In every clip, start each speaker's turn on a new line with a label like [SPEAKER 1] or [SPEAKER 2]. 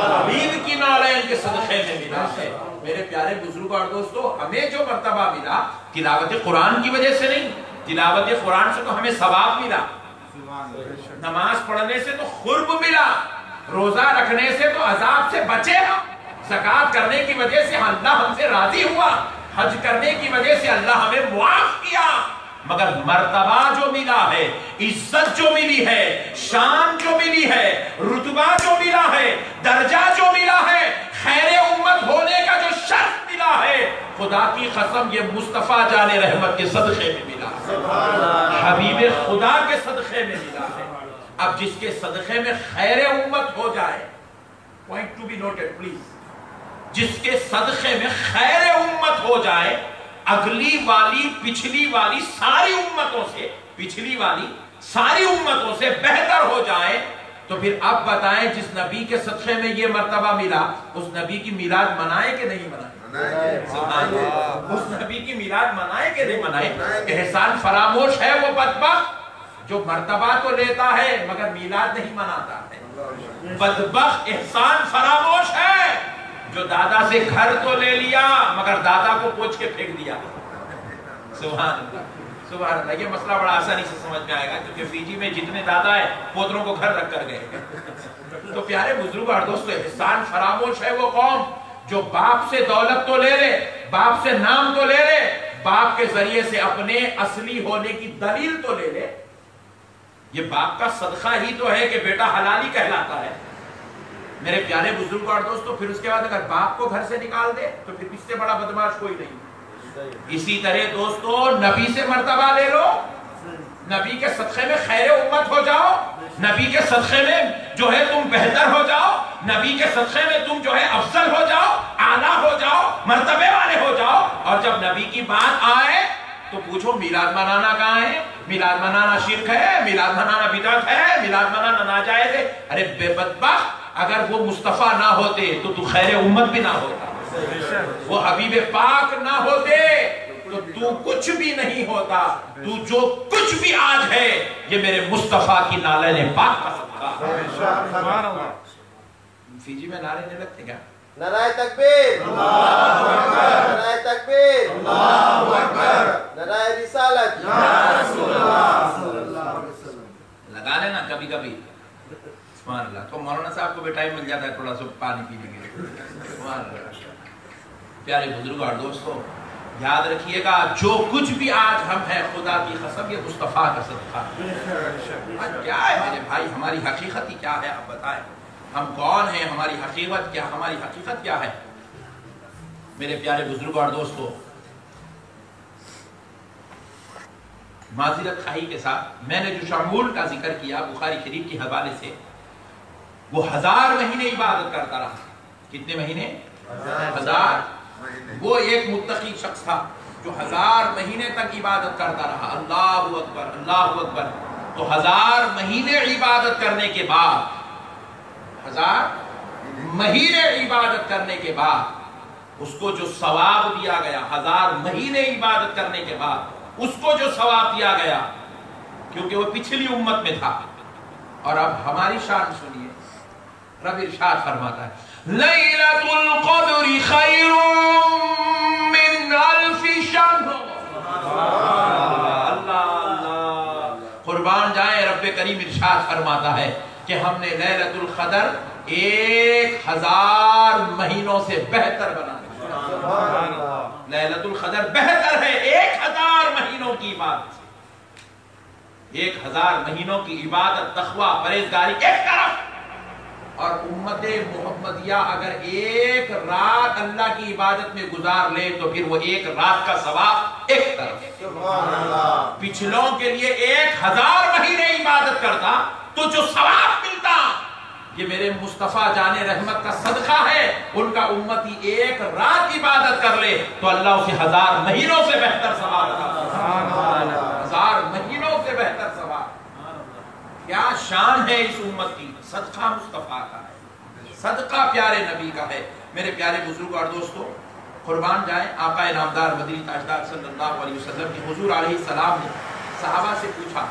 [SPEAKER 1] حبیب کی نالین کے صدقے میں ملا ہے۔ میرے پیارے بزرگوں اور دوستو، ہمیں جو مرتبہ ملا تلاوت قرآن کی وجہ سے نہیں، تلاوت قرآن سے تو ہمیں ثواب ملا، نماز پڑھنے سے تو قرب ملا، روزہ رکھنے سے تو عذاب سے بچے ہم، زکوٰۃ کرنے کی وجہ سے اللہ ہم سے راضی ہوا، حج کرنے کی وجہ سے اللہ ہمیں معاف کیا۔ مگر مرتبہ جو ملا ہے، عزت جو ملی ہے، شان جو ملی ہے، رتبہ جو ملا ہے، درجہ جو ملا ہے، خیر امت ہونے کا جو شرف ملا ہے، خدا کی قسم یہ مصطفیٰ جان رحمت کے صدقے میں ملا ہے، حبیب خدا کے صدقے میں ملا ہے۔ اب جس کے صدقے میں خیر امت ہو جائے، point to be noted please, جس کے صدقے میں خیر امت ہو جائے، اگلی والی پچھلی والی ساری امتوں سے، پچھلی والی ساری امتوں سے بہتر ہو جائے، تو پھر اب بتائیں جس نبی کے صدقے میں یہ مرتبہ ملا، اس نبی کی میلاد منائے کہ نہیں منائے؟ اس نبی کی میلاد منائے کہ نہیں منائے؟ احسان فراموش ہے وہ بدبخت جو مرتبہ تو لیتا ہے مگر میلاد نہیں مناتا ہے، بدبخت احسان فراموش ہے جو دادا سے گھر تو لے لیا مگر دادا کو پوچھ کے پھینک دیا۔ سبحان اللہ، سبحان اللہ۔ یہ مسئلہ بڑا آسانی سے سمجھ میں آئے گا کیونکہ فیجی میں جتنے دادا ہیں پوتروں کو گھر رکھ کر گئے۔ تو پیارے بزرگ اور دوستو، احسان فراموش ہے وہ قوم جو باپ سے دولت تو لے لے، باپ سے نام تو لے لے، باپ کے ذریعے سے اپنے اصلی ہونے کی دلیل تو لے لے۔ یہ باپ کا صدقہ ہی تو ہے کہ بیٹا حلالی کہلاتا ہے۔ میرے پیارے بزرگ اور دوستو، پھر اس کے بعد اگر باپ کو گھر سے نکال دے تو پھر اس سے بڑا بدماش کوئی نہیں۔ اسی طرح دوستو، نبی سے مرتبہ لے لو، نبی کے صدقے میں خیر امت ہو جاؤ، نبی کے صدقے میں جو ہے تم بہتر ہو جاؤ، نبی کے صدقے میں تم جو ہے افضل ہو جاؤ، اعلیٰ ہو جاؤ، مرتبے والے ہو جاؤ، اور جب نبی کی بات آئے تو پوچھو میلاد منانا کہاں ہے؟ میلاد منانا شرک ہے، میلاد منانا بدعت ہے، میلاد منانا ناجائز ہے۔ ارے بے بدبخت، اگر وہ مصطفیٰ نہ ہوتے تو خیر امت بھی نہ ہوتا، وہ حبیب پاک نہ ہوتے تو تو کچھ بھی نہیں ہوتا۔ تو جو کچھ بھی آج ہے یہ میرے مصطفیٰ کی نالین پاک کا صدقہ۔ فیجی میں نعرے نہیں لگتے کیا؟
[SPEAKER 2] نعرہ تکبیر، اللہ اکبر، نعرہ تکبیر، اللہ اکبر، نعرہ رسالت، یا رسول اللہ صلی اللہ علیہ وسلم۔
[SPEAKER 1] لگا لینا کبھی کبھی، سبحان اللہ۔ تو مولانا صاحب کو بھی ٹائم مل جاتا ہے تھوڑا سا پانی پینے کے لیے، سبحان اللہ۔ پیارے بزرگوں اور دوستو، یاد رکھیے گا جو کچھ بھی آج ہم ہیں خدا کی قسم یہ مصطفیٰ کا صدقہ ہے۔ کیا ہے میرے بھائی، ہماری حقیقت ہی کیا ہے؟ آپ بتائیں ہم کون ہیں، ہماری حقیقت کیا، ہماری حقیقت کیا ہے؟ میرے پیارے بزرگوں اور دوستو، معذرت خواہی کے ساتھ میں نے جو شمول کا ذکر کیا بخاری شریف کے حوالے سے، وہ 1000 مہینے عبادت کرتا رہا۔ کتنے مہینے؟ 1000۔ وہ ایک متقی شخص تھا جو 1000 مہینے تک عبادت کرتا رہا۔ اللہ اکبر، اللہ اکبر۔ تو 1000 مہینے عبادت کرنے کے بعد، 1000 مہینے عبادت کرنے کے بعد اس کو جو ثواب دیا گیا، 1000 مہینے عبادت کرنے کے بعد اس کو جو ثواب دیا گیا، کیونکہ وہ پچھلی امت میں تھا۔ اور اب ہماری شان سنیے، رب ارشاد فرماتا ہے لیلۃ القدر خیر من الف شہر۔ اللہ اللہ، قربان جائیں، رب کریم ارشاد فرماتا ہے کہ ہم نے لیلۃ القدر 1000 مہینوں سے بہتر بنا دیا۔ لیلۃ القدر بہتر ہے 1000 مہینوں کی عبادت سے۔ 1000 مہینوں کی عبادت، تقوی، پرہیزگاری ایک طرف، اور امت محمدیہ اگر ایک رات اللہ کی عبادت میں گزار لے تو پھر وہ ایک رات کا ثواب ایک طرف۔ پچھلوں کے لیے 1000 مہینے عبادت کرتا تو جو ثواب ملتا یہ میرے مصطفیٰ جان رحمت کا صدقہ ہے۔ ان کا امتی ایک رات عبادت کر لے تو اللہ اسے 1000 مہینوں سے بہتر ثواب دیتا۔ 1000 مہینوں سے بہتر ثواب۔ کیا شان ہے اس امت کی! صدقہ مصطفیٰ کا ہے، صدقہ پیارے نبی کا ہے۔ میرے پیارے بزرگ اور دوستو، قربان جائیں، آقا نامدار مدنی تاجدار صلی اللہ علیہ وسلم کی حضور علیہ السلام نے صحابہ سے پوچھا،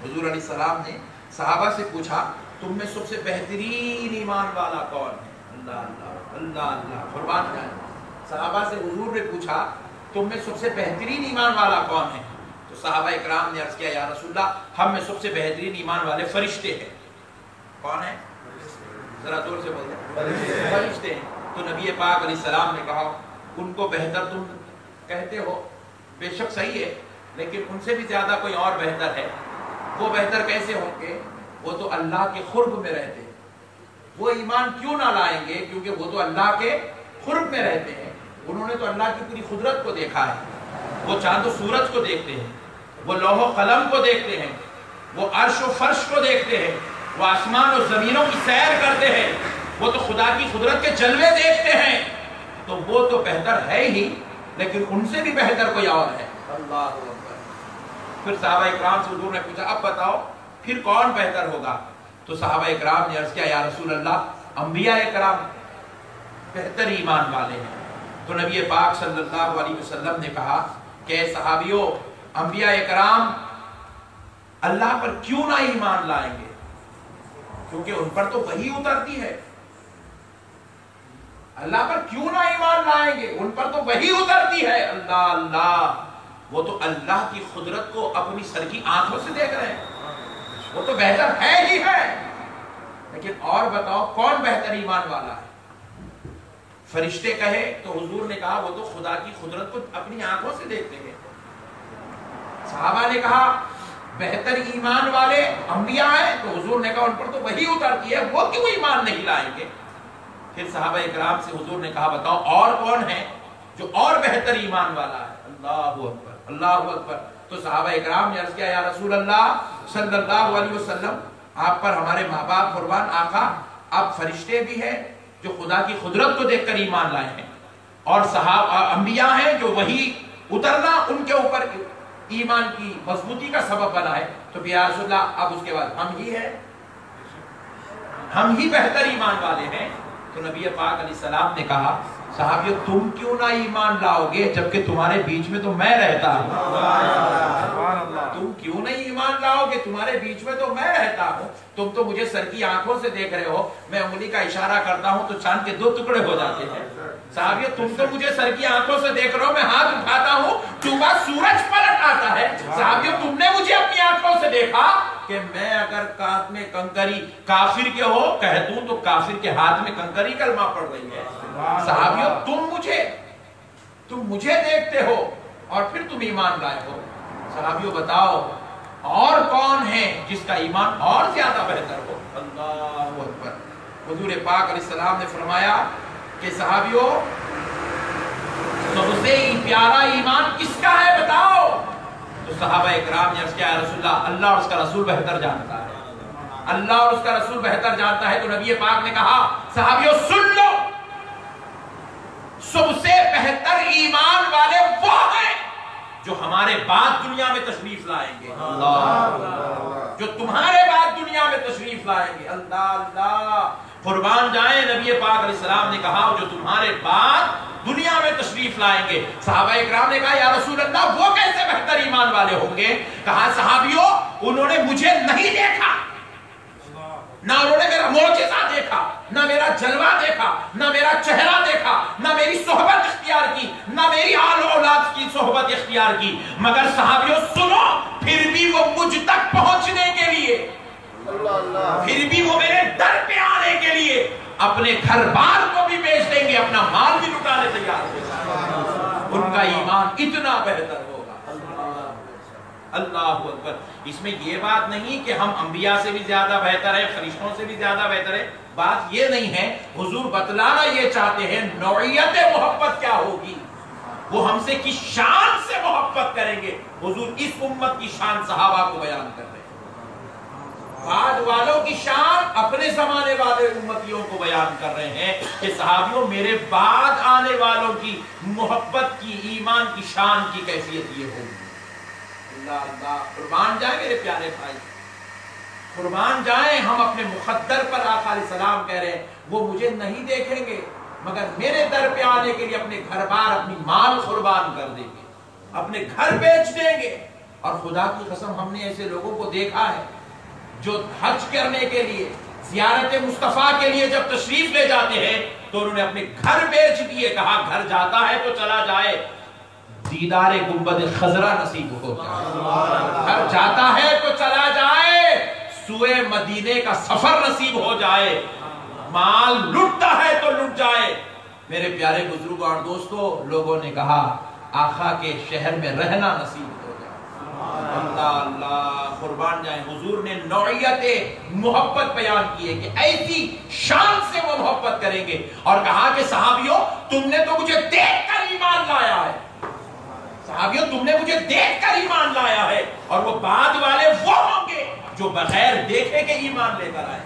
[SPEAKER 1] حضور علیہ السلام نے صحابہ سے پوچھا تم میں سب سے بہترین ایمان والا کون ہے؟ اللہ اللہ اللہ اللہ، قربان جائیں۔ صحابہ سے حضور نے پوچھا تم میں سب سے بہترین ایمان والا کون ہے؟ تو صحابہ اکرام نے عرض کیا یا رسول اللہ ہم میں سب سے بہترین ایمان والے فرشتے ہیں۔ کون ہیں؟ ذرا زور سے بولیں، فرشتے ہیں۔ تو نبی پاک علیہ السلام نے کہا ان کو بہتر تم کہتے ہو، بے شک صحیح ہے، لیکن ان سے بھی زیادہ کوئی اور بہتر ہے۔ وہ بہتر کیسے ہوں گے؟ وہ تو اللہ کے قرب میں رہتے ہیں۔ وہ ایمان کیوں نہ لائیں گے؟ کیونکہ وہ تو اللہ کے قرب میں رہتے ہیں، انہوں نے تو اللہ کی پوری قدرت کو دیکھا ہے، وہ چاند و سورج کو دیکھتے ہیں، وہ لوح و قلم کو دیکھتے ہیں، وہ عرش و فرش کو دیکھتے ہیں، وہ آسمان و زمینوں کی سیر کرتے ہیں، وہ تو خدا کی قدرت کے جلوے دیکھتے ہیں، تو وہ تو بہتر ہے ہی، لیکن ان سے بھی بہتر کوئی اور ہے۔ اللہ اکبر۔ پھر صحابہ اکرام سے حضور نے پوچھا اب بتاؤ پھر کون بہتر ہوگا؟ تو صحابہ اکرام نے عرض کیا یا رسول اللہ انبیاء اکرام بہتر ایمان والے ہیں۔ تو نبی پاک صلی اللہ علیہ وسلم نے کہا کہ اے صحابیوں، انبیاء اکرام اللہ پر کیوں نہ ایمان لائیں گے؟ کیونکہ ان پر تو وحی اترتی ہے۔ اللہ پر کیوں نہ ایمان لائیں گے؟ ان پر تو وحی اترتی ہے۔ اللہ اللہ، وہ تو اللہ کی قدرت کو اپنی سر کی آنکھوں سے دیکھ رہے ہیں، وہ تو بہتر ہے ہی ہے، لیکن اور بتاؤ کون بہتر ایمان والا ہے؟ فرشتے کہے تو حضور نے کہا وہ تو خدا کی قدرت کو اپنی آنکھوں سے دیکھتے ہیں۔ صحابہ نے کہا بہتر ایمان والے انبیاء ہیں، تو حضور نے کہا ان پر تو وحی اترتی ہے، وہ کیوں ایمان نہیں لائیں گے؟ پھر صحابہ اکرام سے حضور نے کہا بتاؤ اور کون ہے جو اور بہتر ایمان والا ہے؟ اللہ اکبر اللہ اکبر۔ تو صحابہ اکرام نے عرض کیا یا رسول اللہ صلی اللہ علیہ وسلم آپ پر ہمارے ماں باپ قربان آقا، آپ فرشتے بھی ہیں جو خدا کی قدرت کو دیکھ کر ایمان لائے ہیں، اور صحابہ انبیاء ہیں جو وہی اترنا ان کے اوپر ایمان کی مضبوطی کا سبب بنا ہے، تو یا رسول اللہ اب اس کے بعد ہم ہی ہیں، ہم ہی بہتر ایمان والے ہیں۔ تو نبی پاک علیہ السلام نے کہا صحابیو تم کیوں نہ ایمان لاؤ گے جبکہ تمہارے بیچ میں تو میں رہتا ہوں؟ تم کیوں نہیں ایمان لاؤ گے؟ تمہارے بیچ میں تو میں رہتا ہوں، تم تو مجھے سر کی آنکھوں سے دیکھ رہے ہو، میں انگلی کا اشارہ کرتا ہوں تو چاند کے 2 ٹکڑے ہو جاتے ہیں۔ صحابیو تم تو مجھے سر کی آنکھوں سے دیکھ رہے ہو، میں ہاتھ اٹھاتا ہوں ڈوبا سورج پلٹ آتا ہے۔ صحابیو تم نے مجھے اپنی آنکھوں سے دیکھا کہ میں اگر کانت میں کنکری کافر کے ہو کہہ دوں تو کافر کے ہاتھ میں کنکری کلمہ پڑ رہی ہے۔ صحابیو تم مجھے دیکھتے ہو اور پھر تم ایمان لائے ہو۔ صحابیو بتاؤ اور کون ہے جس کا ایمان اور زیادہ بہتر ہو؟ اللہ اکبر۔ حضور پاک علیہ السلام نے فرمایا کہ صحابیو سب سے پیارا ایمان کس کا ہے بتاؤ؟ تو صحابہ اکرام نے عرض کیا یا رسول اللہ اللہ اور اس کا رسول بہتر جانتا ہے، اللہ اور اس کا رسول بہتر جانتا ہے۔ تو نبی پاک نے کہا صحابیو سن لو، سب سے بہتر ایمان والے وہ ہیں جو ہمارے بعد دنیا میں تشریف لائیں گے، جو تمہارے بعد دنیا میں تشریف لائیں گے۔ اللہ اللہ، قربان جائیں نبی پاک علیہ السلام نے کہا جو تمہارے بعد دنیا میں تشریف لائیں گے۔ صحابہ اکرام نے کہا یا رسول اللہ وہ کیسے بہتر ایمان والے ہوں گے؟ کہا صحابیوں انہوں نے مجھے نہیں دیکھا، نہ انہوں نے میرا معجزہ دیکھا، نہ میرا جلوہ دیکھا، نہ میرا چہرہ دیکھا، نہ میری صحبت اختیار کی، نہ میری آل و اولاد کی صحبت اختیار کی، مگر صحابیوں سنو پھر بھی وہ مجھ تک پہنچنے کے لیے، پھر بھی وہ میرے در پہ آنے کے لیے اپنے گھر بار کو بھی بیچ دیں گے، اپنا مال بھی لٹانے تیار ہو، ان کا ایمان اتنا بہتر ہوگا۔ اللہ اکبر۔ اس میں یہ بات نہیں کہ ہم انبیاء سے بھی زیادہ بہتر ہے، فرشتوں سے بھی زیادہ بہتر ہے، بات یہ نہیں ہے۔ حضور بتلانا یہ چاہتے ہیں نوعیت محبت کیا ہوگی، وہ ہم سے کس شان سے محبت کریں گے۔ حضور اس امت کی شان صحابہ کو بیان کر رہے ہیں، بعد والوں کی شان اپنے زمانے والے امتیوں کو بیان کر رہے ہیں کہ صحابیوں میرے بعد آنے والوں کی محبت کی، ایمان کی شان کی کیفیت یہ ہوگی۔ اللہ اللہ، قربان جائیں میرے پیارے بھائی، قربان جائیں ہم اپنے مقدر پر آقا علیہ السلام کہہ رہے ہیں وہ مجھے نہیں دیکھیں گے مگر میرے در پہ آنے کے لیے اپنے گھر بار اپنی مال قربان کر دیں گے، اپنے گھر بیچ دیں گے۔ اور خدا کی قسم ہم نے ایسے لوگوں کو دیکھا ہے جو حج کرنے کے لیے زیارت مصطفیٰ کے لیے جب تشریف لے جاتے ہیں تو انہوں نے اپنے گھر بیچ دیے، کہا گھر جاتا ہے تو چلا جائے، دیدار گنبد خضرا نصیب ہو جائے، گھر جاتا ہے تو چلا جائے، سوئے مدینے کا سفر نصیب ہو جائے، مال لٹتا ہے تو لٹ جائے۔ میرے پیارے بزرگ اور دوستو، لوگوں نے کہا آقا کے شہر میں رہنا نصیب ہو جائے۔ اللہ اللہ، قربان جائیں، حضور نے نوعیت محبت بیان کی ہے کہ ایسی شان سے وہ محبت کریں گے، اور کہا کہ صحابیوں تم نے تو مجھے دیکھ کر ایمان لایا ہے، صحابیوں تم نے مجھے دیکھ کر ایمان لایا ہے، اور وہ بعد والے وہ ہوں گے جو بغیر دیکھے کے ایمان لے کر آئے،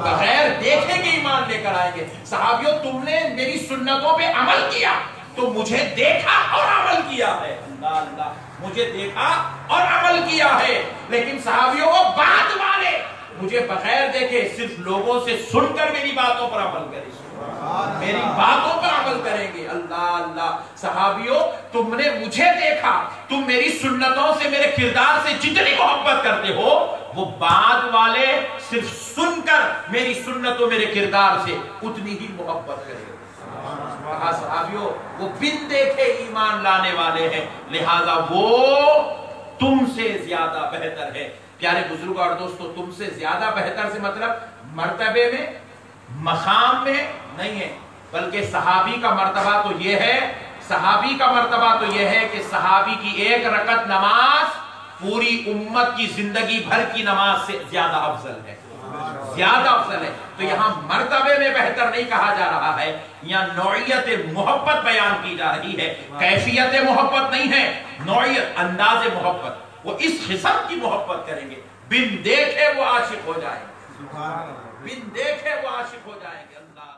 [SPEAKER 1] بغیر دیکھے کے ایمان لے کر آئیں گے۔ صحابیوں تم نے میری سنتوں پہ عمل کیا تو مجھے دیکھا اور عمل کیا ہے، اللہ اللہ، مجھے دیکھا اور عمل کیا ہے، لیکن صحابیوں وہ بعد والے مجھے بغیر دیکھے صرف لوگوں سے سن کر میری باتوں پر عمل کریں گے، میری باتوں پر عمل کریں گے۔ اللہ اللہ، صحابیوں تم نے مجھے دیکھا، تم میری سنتوں سے، میرے کردار سے جتنی محبت کرتے ہو، وہ بعد والے صرف سن کر میری سنتوں، میرے کردار سے اتنی ہی محبت کریں گے۔ کہا صحابیوں وہ بن دیکھے ایمان لانے والے ہیں، لہذا وہ تم سے زیادہ بہتر ہے۔ پیارے بزرگ اور دوستو، تم سے زیادہ بہتر سے مطلب مرتبے میں، مقام میں نہیں ہے، بلکہ صحابی کا مرتبہ تو یہ ہے، صحابی کا مرتبہ تو یہ ہے کہ صحابی کی ایک رکعت نماز پوری امت کی زندگی بھر کی نماز سے زیادہ افضل ہے، زیادہ افضل ہے۔ تو یہاں مرتبے میں بہتر نہیں کہا جا رہا ہے، یہاں نوعیت محبت بیان کی جا رہی ہے، کیفیت محبت نہیں ہے، نوعیت، انداز محبت، وہ اس قسم کی محبت کریں گے بن دیکھے وہ عاشق ہو جائیں گے، بن دیکھے وہ عاشق ہو جائیں گے۔ اللہ